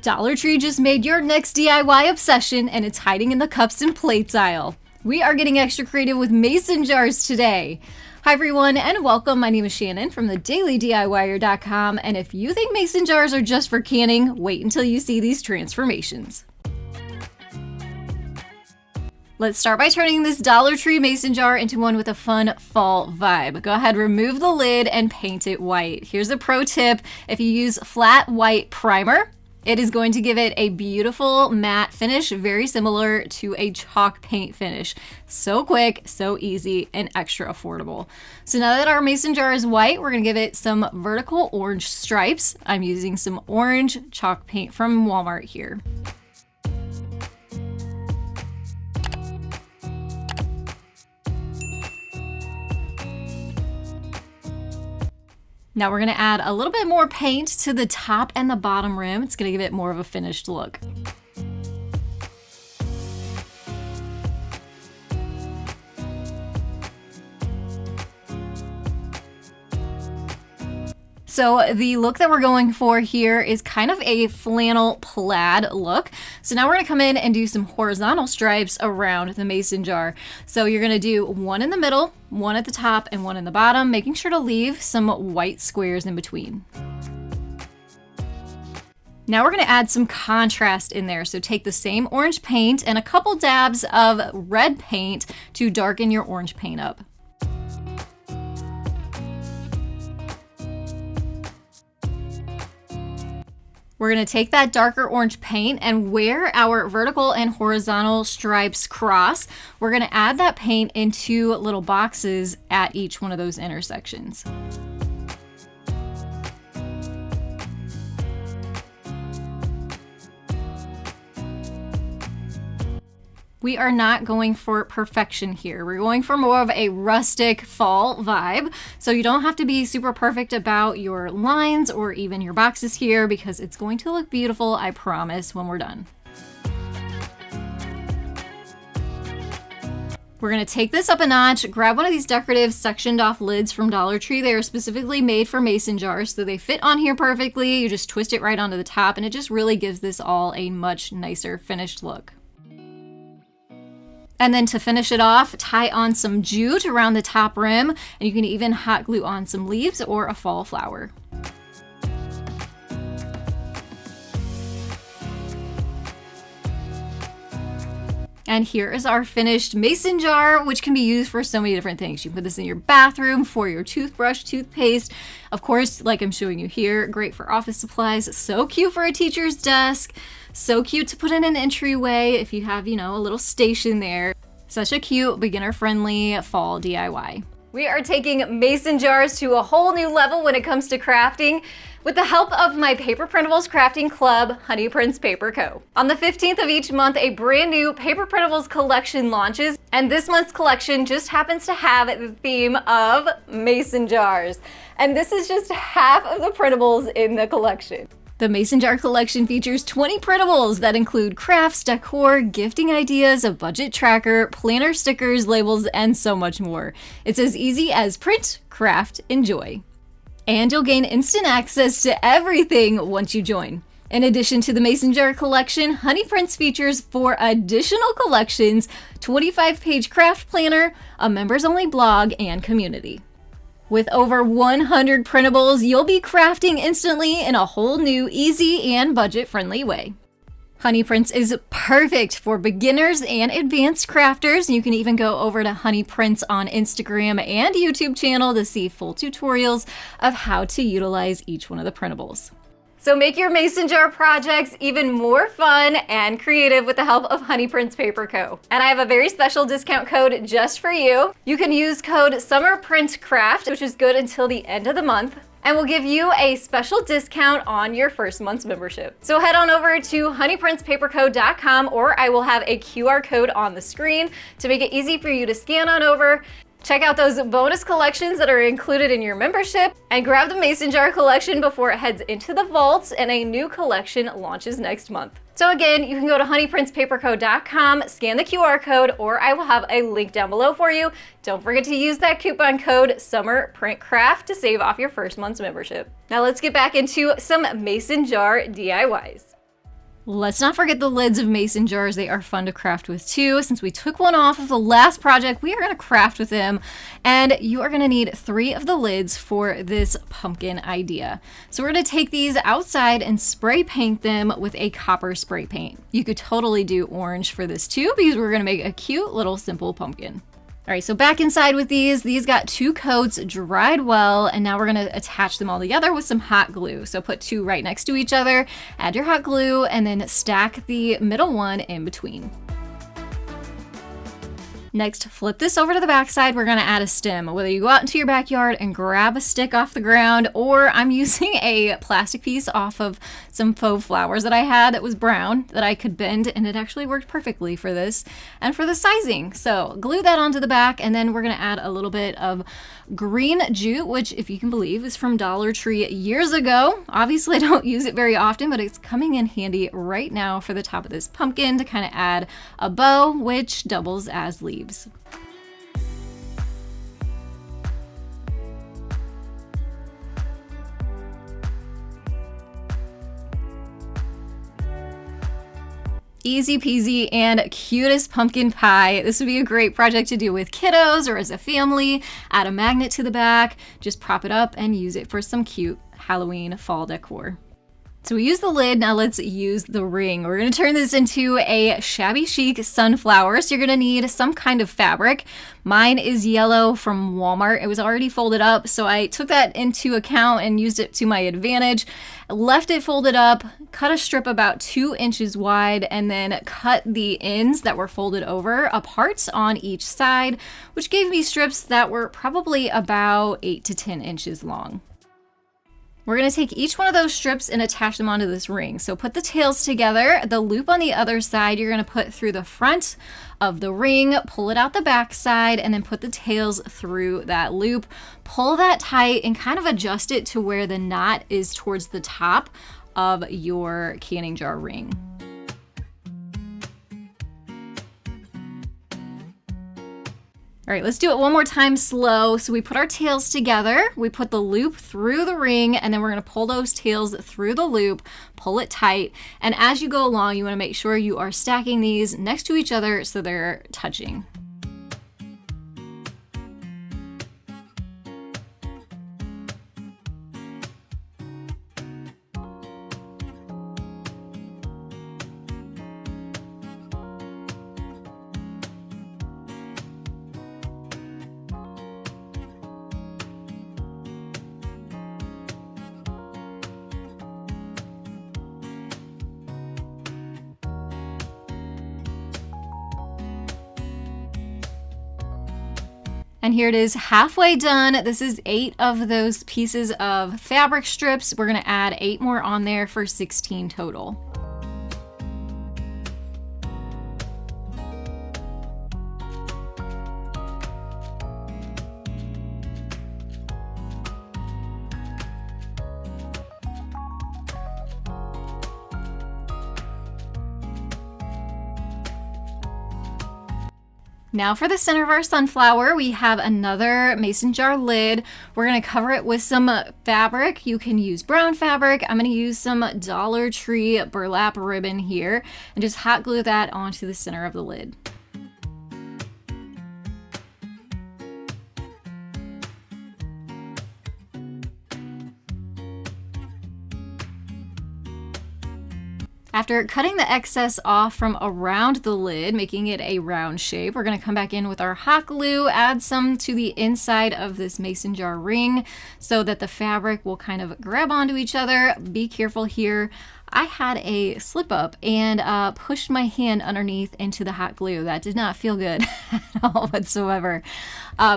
Dollar Tree just made your next DIY obsession, and it's hiding in the cups and plates aisle. We are getting extra creative with mason jars today. Hi everyone and welcome. My name is Shannon from TheDailyDIYer.com, and if you think mason jars are just for canning, wait until you see these transformations. Let's start by turning this Dollar Tree mason jar into one with a fun fall vibe. Go ahead, remove the lid and paint it white. Here's a pro tip. If you use flat white primer, it is going to give it a beautiful matte finish, very similar to a chalk paint finish. So quick, so easy, and extra affordable. So now that our mason jar is white, we're gonna give it some vertical orange stripes. I'm using some orange chalk paint from Walmart here. Now we're gonna add a little bit more paint to the top and the bottom rim. It's gonna give it more of a finished look. So the look that we're going for here is kind of a flannel plaid look. So now we're gonna come in and do some horizontal stripes around the mason jar. So you're gonna do one in the middle, one at the top, and one in the bottom, making sure to leave some white squares in between. Now we're gonna add some contrast in there. So take the same orange paint and a couple dabs of red paint to darken your orange paint up. We're gonna take that darker orange paint, and where our vertical and horizontal stripes cross, we're gonna add that paint into little boxes at each one of those intersections. We are not going for perfection here. We're going for more of a rustic fall vibe. So you don't have to be super perfect about your lines or even your boxes here, because it's going to look beautiful, I promise, when we're done. We're gonna take this up a notch, grab one of these decorative sectioned off lids from Dollar Tree. They are specifically made for mason jars, so they fit on here perfectly. You just twist it right onto the top, and it just really gives this all a much nicer finished look. And then to finish it off, tie on some jute around the top rim, and you can even hot glue on some leaves or a fall flower. And here is our finished mason jar, which can be used for so many different things. You can put this in your bathroom, for your toothbrush, toothpaste. Of course, like I'm showing you here, great for office supplies. So cute for a teacher's desk. So cute to put in an entryway if you have, a little station there. Such a cute, beginner-friendly fall DIY. We are taking mason jars to a whole new level when it comes to crafting with the help of my Paper Printables crafting club, Honey Prints Paper Co. On the 15th of each month, a brand new Paper Printables collection launches, and this month's collection just happens to have the theme of mason jars. And this is just half of the printables in the collection. The Mason Jar collection features 20 printables that include crafts, decor, gifting ideas, a budget tracker, planner stickers, labels, and so much more. It's as easy as print, craft, enjoy. And you'll gain instant access to everything once you join. In addition to the Mason Jar collection, Honey Prints features 4 additional collections, 25-page craft planner, a members-only blog, and community. With over 100 printables, you'll be crafting instantly in a whole new, easy, and budget-friendly way. Honey Prints is perfect for beginners and advanced crafters. You can even go over to Honey Prints on Instagram and YouTube channel to see full tutorials of how to utilize each one of the printables. So make your mason jar projects even more fun and creative with the help of Honey Prints Paper Co. And I have a very special discount code just for you. You can use code SummerPrintCraft, which is good until the end of the month, and we'll give you a special discount on your first month's membership. So head on over to honeyprintspaperco.com, or I will have a QR code on the screen to make it easy for you to scan on over. Check out those bonus collections that are included in your membership, and grab the Mason Jar collection before it heads into the vaults and a new collection launches next month. So again, you can go to honeyprintspaperco.com, scan the QR code, or I will have a link down below for you. Don't forget to use that coupon code SummerPrintCraft to save off your first month's membership. Now let's get back into some Mason Jar DIYs. Let's not forget the lids of mason jars. They are fun to craft with too. Since we took one off of the last project, we are going to craft with them. And you are going to need 3 of the lids for this pumpkin idea. So we're going to take these outside and spray paint them with a copper spray paint. You could totally do orange for this too, because we're going to make a cute little simple pumpkin. All right, so back inside with these got 2 coats, dried well, and now we're gonna attach them all together with some hot glue. So put 2 right next to each other, add your hot glue, and then stack the middle one in between. Next, flip this over to the back side. We're gonna add a stem. Whether you go out into your backyard and grab a stick off the ground, or I'm using a plastic piece off of some faux flowers that I had that was brown that I could bend, and it actually worked perfectly for this and for the sizing. So glue that onto the back, and then we're gonna add a little bit of green jute, which, if you can believe, is from Dollar Tree years ago. Obviously, I don't use it very often, but it's coming in handy right now for the top of this pumpkin to kind of add a bow, which doubles as leaves. Easy peasy and cutest pumpkin pie. This would be a great project to do with kiddos or as a family. Add a magnet to the back, just prop it up and use it for some cute Halloween fall decor. So we use the lid, now let's use the ring. We're gonna turn this into a shabby chic sunflower. So you're gonna need some kind of fabric. Mine is yellow from Walmart. It was already folded up, so I took that into account and used it to my advantage. Left it folded up, cut a strip about 2 inches wide, and then cut the ends that were folded over apart on each side, which gave me strips that were probably about 8 to 10 inches long. We're going to take each one of those strips and attach them onto this ring. So put the tails together. The loop on the other side, you're going to put through the front of the ring, pull it out the back side, and then put the tails through that loop. Pull that tight and kind of adjust it to where the knot is towards the top of your canning jar ring. All right, let's do it one more time slow. So we put our tails together, we put the loop through the ring, and then we're gonna pull those tails through the loop, pull it tight. And as you go along, you wanna make sure you are stacking these next to each other so they're touching. And here it is halfway done. This is 8 of those pieces of fabric strips. We're gonna add 8 more on there for 16 total. Now for the center of our sunflower, we have another mason jar lid. We're gonna cover it with some fabric. You can use brown fabric. I'm gonna use some Dollar Tree burlap ribbon here and just hot glue that onto the center of the lid. After cutting the excess off from around the lid, making it a round shape, we're going to come back in with our hot glue, add some to the inside of this mason jar ring so that the fabric will kind of grab onto each other. Be careful here. I had a slip up and pushed my hand underneath into the hot glue. That did not feel good at all whatsoever.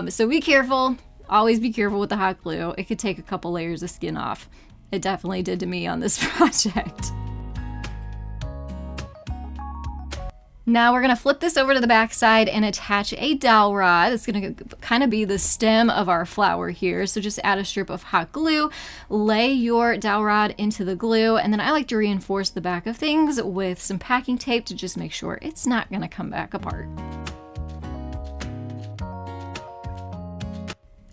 So be careful. Always be careful with the hot glue. It could take a couple layers of skin off. It definitely did to me on this project. Now we're gonna flip this over to the back side and attach a dowel rod. It's gonna kind of be the stem of our flower here. So just add a strip of hot glue, lay your dowel rod into the glue, and then I like to reinforce the back of things with some packing tape to just make sure it's not gonna come back apart.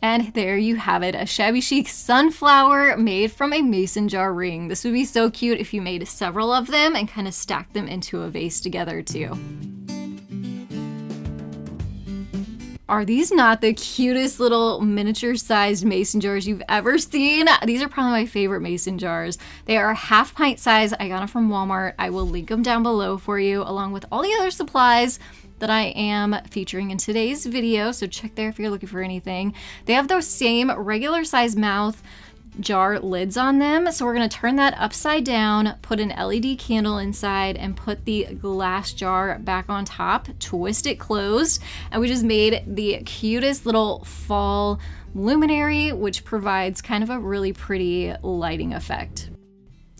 And there you have it, a shabby chic sunflower made from a mason jar ring. This would be so cute if you made several of them and kind of stacked them into a vase together too. Are these not the cutest little miniature sized mason jars you've ever seen? These are probably my favorite mason jars. They are half pint size. I got them from Walmart. I will link them down below for you along with all the other supplies that I am featuring in today's video. So check there if you're looking for anything. They have those same regular size mouth jar lids on them. So we're going to turn that upside down, put an LED candle inside, and put the glass jar back on top, twist it closed, and we just made the cutest little fall luminary, which provides kind of a really pretty lighting effect.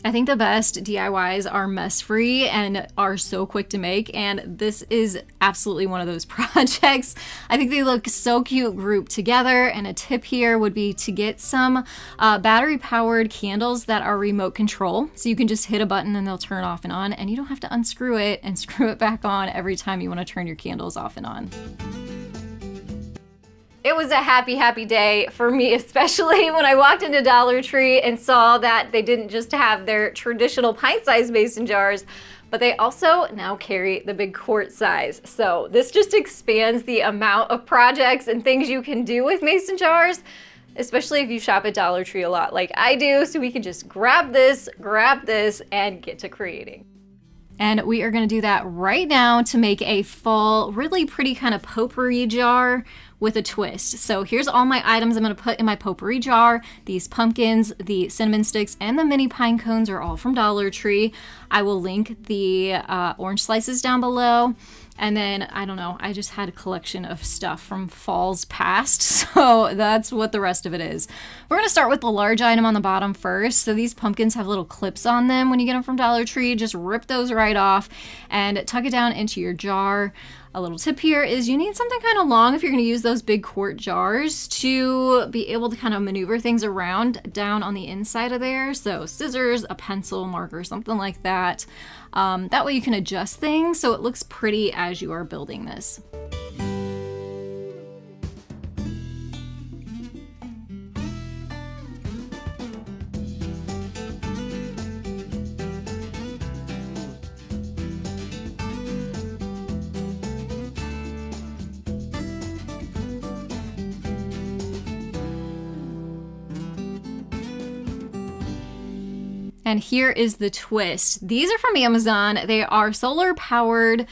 I think the best DIYs are mess-free and are so quick to make, and this is absolutely one of those projects. I think they look so cute grouped together, and a tip here would be to get some battery-powered candles that are remote control, so you can just hit a button and they'll turn off and on, and you don't have to unscrew it and screw it back on every time you want to turn your candles off and on. It was a happy, happy day for me, especially when I walked into Dollar Tree and saw that they didn't just have their traditional pint-sized mason jars, but they also now carry the big quart size. So this just expands the amount of projects and things you can do with mason jars, especially if you shop at Dollar Tree a lot like I do. So we can just grab this, and get to creating. And we are going to do that right now to make a fall, really pretty kind of potpourri jar with a twist. So here's all my items I'm going to put in my potpourri jar. These pumpkins, the cinnamon sticks, and the mini pine cones are all from Dollar Tree. I will link the orange slices down below. And then, I don't know, I just had a collection of stuff from falls past, so that's what the rest of it is. We're going to start with the large item on the bottom first. So these pumpkins have little clips on them when you get them from Dollar Tree. Just rip those right off and tuck it down into your jar. A little tip here is you need something kind of long if you're going to use those big quart jars to be able to kind of maneuver things around down on the inside of there. So scissors, a pencil, marker, something like that. That way you can adjust things so it looks pretty as you are building this. And here is the twist. These are from Amazon. They are solar powered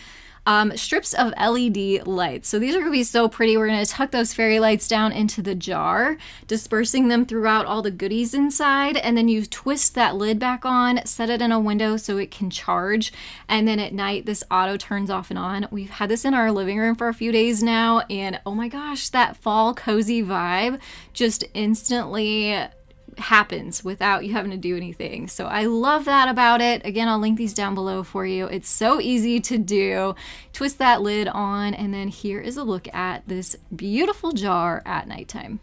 strips of LED lights. So these are gonna be so pretty. We're gonna tuck those fairy lights down into the jar, dispersing them throughout all the goodies inside. And then you twist that lid back on, set it in a window so it can charge. And then at night, this auto turns off and on. We've had this in our living room for a few days now. And oh my gosh, that fall cozy vibe just instantly happens without you having to do anything. So I love that about it. Again, I'll link these down below for you. It's so easy to do. Twist that lid on, and then here is a look at this beautiful jar at nighttime.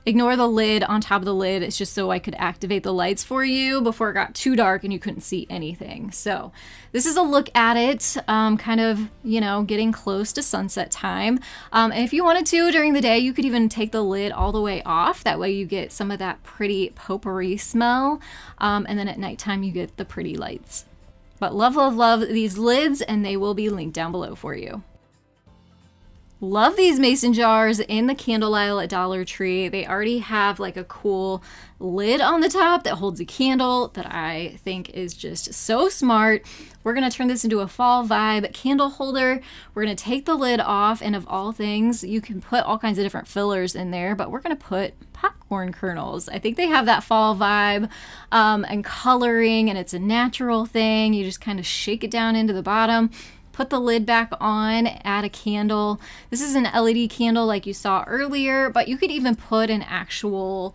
Ignore the lid on top of the lid. It's just so I could activate the lights for you before it got too dark and you couldn't see anything. So this is a look at it, kind of, you know, getting close to sunset time. And if you wanted to during the day, you could even take the lid all the way off. That way you get some of that pretty potpourri smell. And then at nighttime you get the pretty lights. But love, love, love these lids, and they will be linked down below for you. Love these mason jars in the candle aisle at Dollar Tree. They already have like a cool lid on the top that holds a candle that I think is just so smart. We're gonna turn this into a fall vibe candle holder. We're gonna take the lid off, and of all things, you can put all kinds of different fillers in there, but we're gonna put popcorn kernels. I think they have that fall vibe and coloring, and it's a natural thing. You just kind of shake it down into the bottom. Put the lid back on, add a candle. This is an LED candle like you saw earlier, but you could even put an actual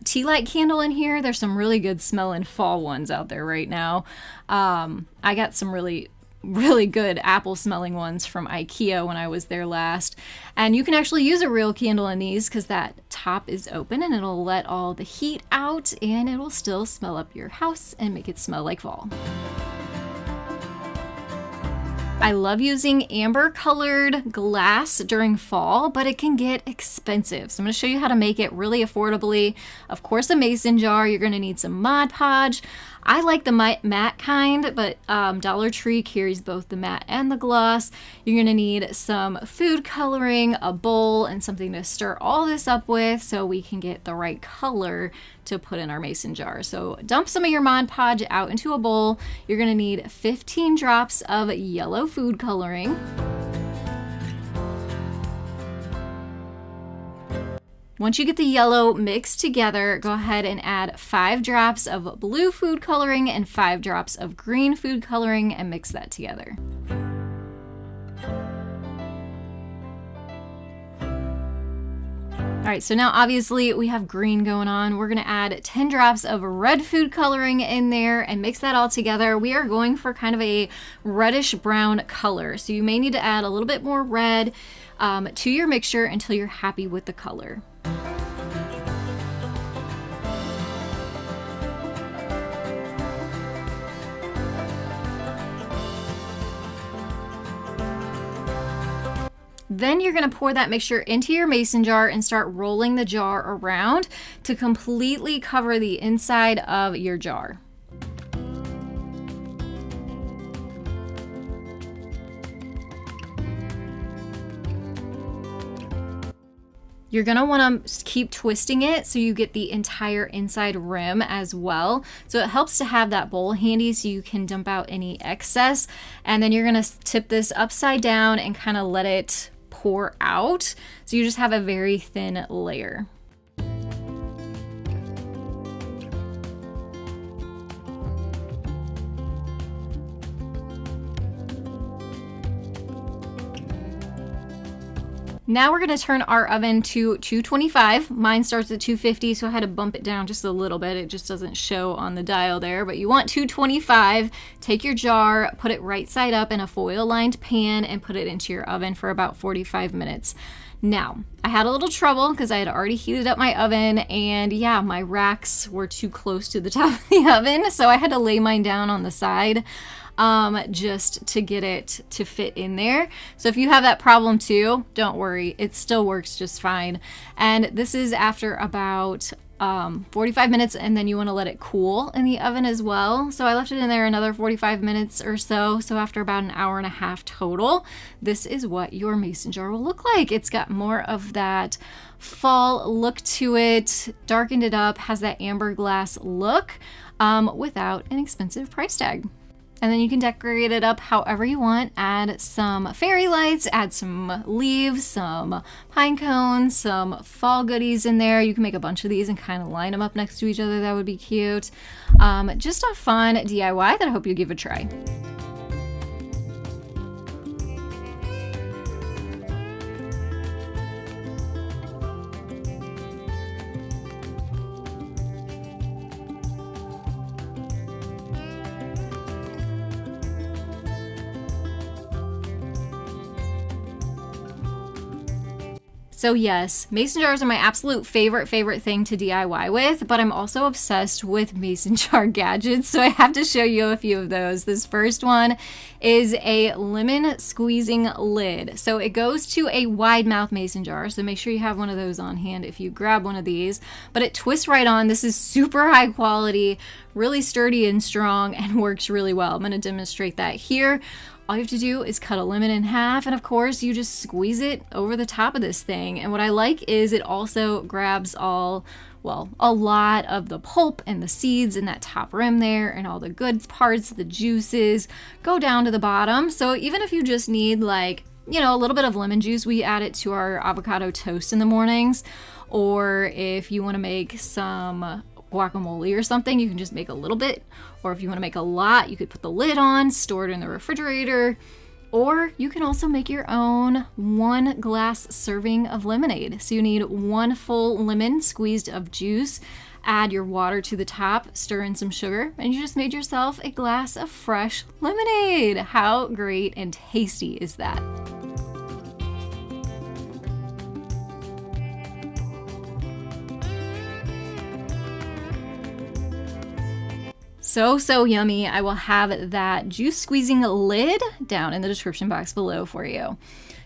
tea light candle in here. There's some really good smelling fall ones out there right now. I got some really good apple smelling ones from IKEA when I was there last. And you can actually use a real candle in these because that top is open and it'll let all the heat out, and it will still smell up your house and make it smell like fall. I love using amber colored glass during fall, but it can get expensive. So I'm going to show you how to make it really affordably. Of course, a mason jar. You're going to need some Mod Podge. I like the matte kind, but Dollar Tree carries both the matte and the gloss. You're going to need some food coloring, a bowl, and something to stir all this up with so we can get the right color to put in our mason jar. So dump some of your Mod Podge out into a bowl. You're going to need 15 drops of yellow food coloring. Once you get the yellow mixed together, go ahead and add 5 drops of blue food coloring and 5 drops of green food coloring and mix that together. All right, so now obviously we have green going on. We're gonna add 10 drops of red food coloring in there and mix that all together. We are going for kind of a reddish brown color. So you may need to add a little bit more red to your mixture until you're happy with the color. Then you're going to pour that mixture into your mason jar and start rolling the jar around to completely cover the inside of your jar. You're going to want to keep twisting it so you get the entire inside rim as well. So it helps to have that bowl handy so you can dump out any excess. And then you're going to tip this upside down and kind of let it pour out. So you just have a very thin layer. Now we're going to turn our oven to 225. Mine starts at 250, so I had to bump it down just a little bit. It just doesn't show on the dial there, but you want 225. Take your jar, put it right side up in a foil-lined pan, and put it into your oven for about 45 minutes. Now, I had a little trouble because I had already heated up my oven, and yeah, my racks were too close to the top of the oven, so I had to lay mine down on the side. Just to get it to fit in there. So if you have that problem too, don't worry, it still works just fine. And this is after about 45 minutes, and then you want to let it cool in the oven as well. So I left it in there another 45 minutes or so. So after about an hour and a half total, this is what your mason jar will look like. It's got more of that fall look to it, darkened it up, has that amber glass look without an expensive price tag. And then you can decorate it up however you want. Add some fairy lights, add some leaves, some pine cones, some fall goodies in there. You can make a bunch of these and kind of line them up next to each other. That would be cute. Just a fun DIY that I hope you give a try. So yes, mason jars are my absolute favorite thing to DIY with, but I'm also obsessed with mason jar gadgets, so I have to show you a few of those. This first one is a lemon squeezing lid. So it goes to a wide mouth mason jar, so make sure you have one of those on hand if you grab one of these, but it twists right on. This is super high quality, really sturdy and strong, and works really well. I'm going to demonstrate that here. All you have to do is cut a lemon in half, and of course you just squeeze it over the top of this thing. And what I like is it also grabs a lot of the pulp and the seeds in that top rim there, and all the good parts, the juices, go down to the bottom. So even if you just need a little bit of lemon juice, we add it to our avocado toast in the mornings. Or if you want to make some guacamole or something, you can just make a little bit. Or if you want to make a lot, you could put the lid on, store it in the refrigerator. Or you can also make your own 1 glass serving of lemonade. So you need 1 full lemon squeezed of juice, add your water to the top, stir in some sugar, and you just made yourself a glass of fresh lemonade. How great and tasty is that? So yummy. I will have that juice squeezing lid down in the description box below for you.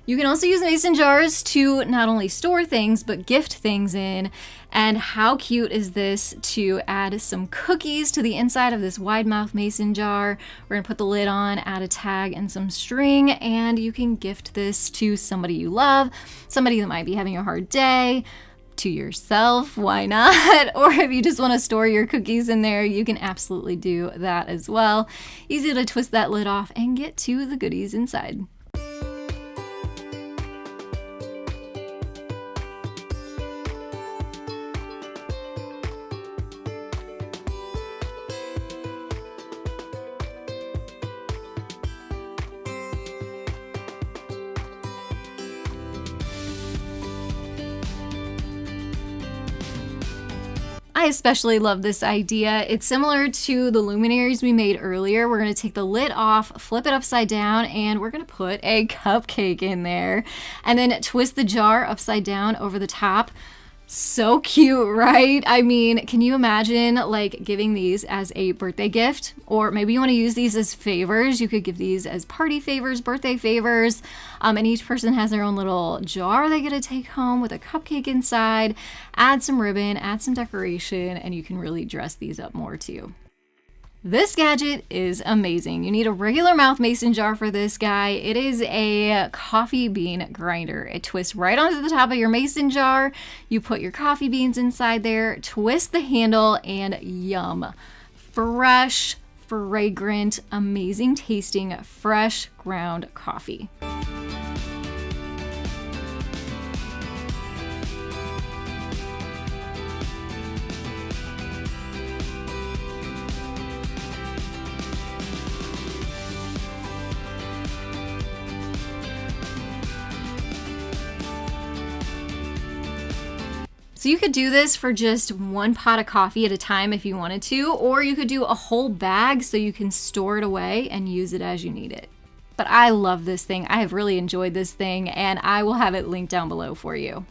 You can also use mason jars to not only store things, but gift things in. And how cute is this to add some cookies to the inside of this wide mouth mason jar? We're gonna put the lid on, add a tag and some string, and you can gift this to somebody you love, somebody that might be having a hard day, to yourself, why not? Or if you just want to store your cookies in there, you can absolutely do that as well. Easy to twist that lid off and get to the goodies inside. I especially love this idea. It's similar to the luminaries we made earlier. We're gonna take the lid off, flip it upside down, and we're gonna put a cupcake in there. And then twist the jar upside down over the top. So cute, right? I mean, can you imagine like giving these as a birthday gift? Or maybe you want to use these as favors. You could give these as party favors, birthday favors. And each person has their own little jar they get to take home with a cupcake inside. Add some ribbon, add some decoration, and you can really dress these up more too. This gadget is amazing. You need a regular mouth mason jar for this guy. It is a coffee bean grinder. It twists right onto the top of your mason jar. You put your coffee beans inside there, twist the handle, and yum. Fresh, fragrant, amazing tasting, fresh ground coffee. So you could do this for just one pot of coffee at a time if you wanted to, or you could do a whole bag so you can store it away and use it as you need it. But I love this thing. I have really enjoyed this thing, and I will have it linked down below for you.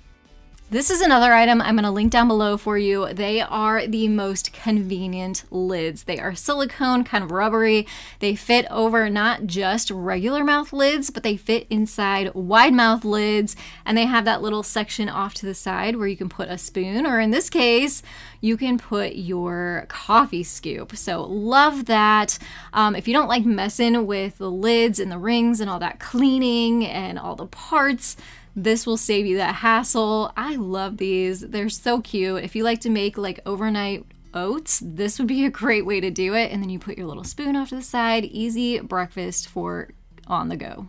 This is another item I'm going to link down below for you. They are the most convenient lids. They are silicone, kind of rubbery. They fit over not just regular mouth lids, but they fit inside wide mouth lids. And they have that little section off to the side where you can put a spoon, or in this case, you can put your coffee scoop. So love that. If you don't like messing with the lids and the rings and all that cleaning and all the parts, this will save you that hassle. I love these. They're so cute. If you like to make like overnight oats, this would be a great way to do it. And then you put your little spoon off to the side. Easy breakfast for on the go.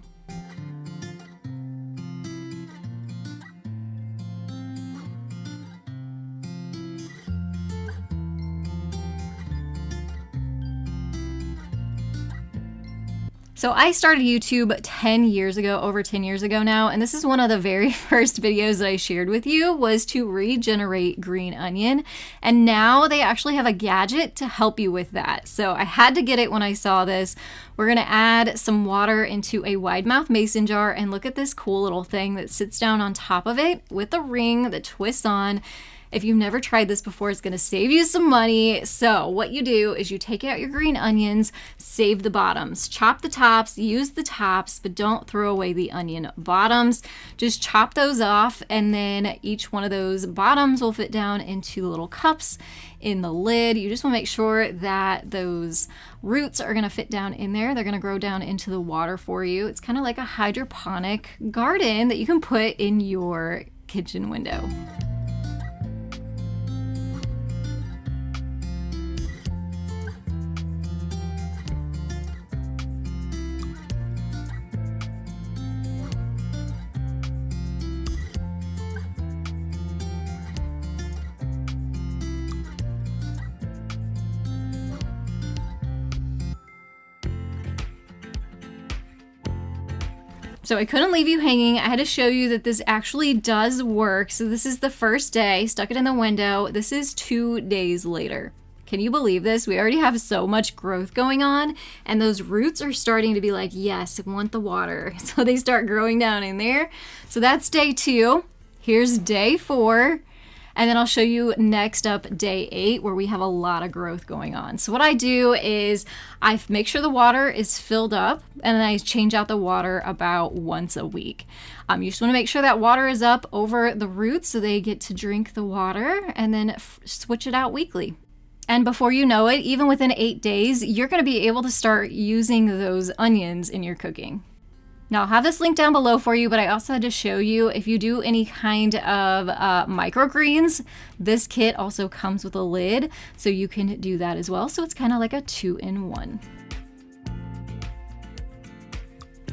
So I started YouTube 10 years ago, over 10 years ago now, and this is one of the very first videos that I shared with you was to regenerate green onion. And now they actually have a gadget to help you with that. So I had to get it when I saw this. We're gonna add some water into a wide mouth mason jar, and look at this cool little thing that sits down on top of it with a ring that twists on. If you've never tried this before, it's gonna save you some money. So what you do is you take out your green onions, save the bottoms, chop the tops, use the tops, but don't throw away the onion bottoms. Just chop those off, and then each one of those bottoms will fit down into little cups in the lid. You just wanna make sure that those roots are gonna fit down in there. They're gonna grow down into the water for you. It's kind of like a hydroponic garden that you can put in your kitchen window. So I couldn't leave you hanging. I had to show you that this actually does work. So this is the first day, stuck it in the window. This is 2 days later. Can you believe this? We already have so much growth going on, and those roots are starting to be like, yes, I want the water. So they start growing down in there. So that's day 2. Here's day 4. And then I'll show you next up day 8, where we have a lot of growth going on. So what I do is I make sure the water is filled up, and then I change out the water about once a week. You just want to make sure that water is up over the roots so they get to drink the water, and then switch it out weekly. And before you know it, even within 8 days, you're going to be able to start using those onions in your cooking. Now, I'll have this link down below for you, but I also had to show you if you do any kind of microgreens, this kit also comes with a lid, so you can do that as well. So it's kind of like a 2-in-1.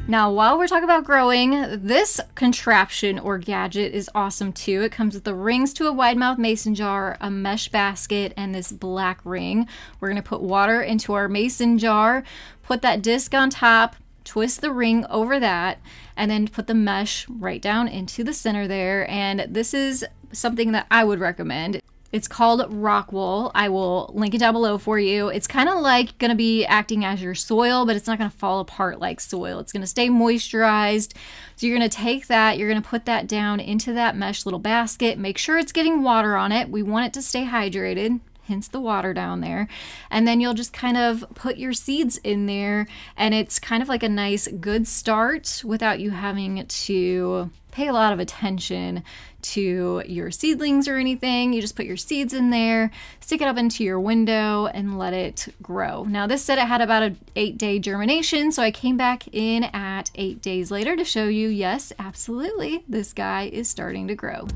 Now, while we're talking about growing, this contraption or gadget is awesome too. It comes with the rings to a wide mouth mason jar, a mesh basket, and this black ring. We're going to put water into our mason jar, put that disc on top, twist the ring over that, and then put the mesh right down into the center there. And this is something that I would recommend. It's called rock wool. I will link it down below for you. It's kind of like going to be acting as your soil, but it's not going to fall apart like soil. It's going to stay moisturized. So you're going to take that, you're going to put that down into that mesh little basket. Make sure it's getting water on it. We want it to stay hydrated, hence the water down there. And then you'll just kind of put your seeds in there, and it's kind of like a nice good start without you having to pay a lot of attention to your seedlings or anything. You just put your seeds in there, stick it up into your window, and let it grow. Now, this said it had about an 8-day germination, so I came back in at 8 days later to show you, yes, absolutely, this guy is starting to grow.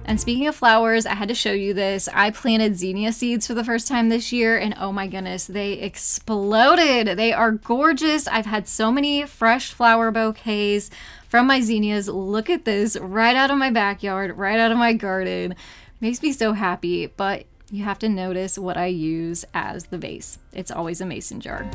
And speaking of flowers, I had to show you this. I planted zinnia seeds for the first time this year, and oh my goodness, they exploded. They are gorgeous. I've had so many fresh flower bouquets from my zinnias. Look at this, right out of my backyard, right out of my garden. Makes me so happy, but you have to notice what I use as the vase. It's always a mason jar.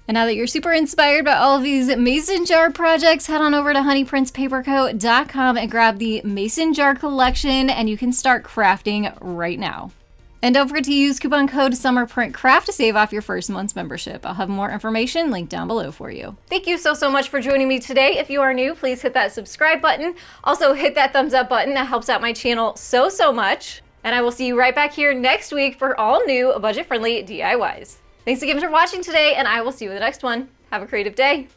And now that you're super inspired by all of these mason jar projects, head on over to honeyprincepaperco.com and grab the mason jar collection, and you can start crafting right now. And don't forget to use coupon code SummerPrintCraft to save off your first month's membership. I'll have more information linked down below for you. Thank you so much for joining me today. If you are new, please hit that subscribe button. Also hit that thumbs up button. That helps out my channel so much. And I will see you right back here next week for all new budget-friendly DIYs. Thanks again for watching today, and I will see you in the next one. Have a creative day.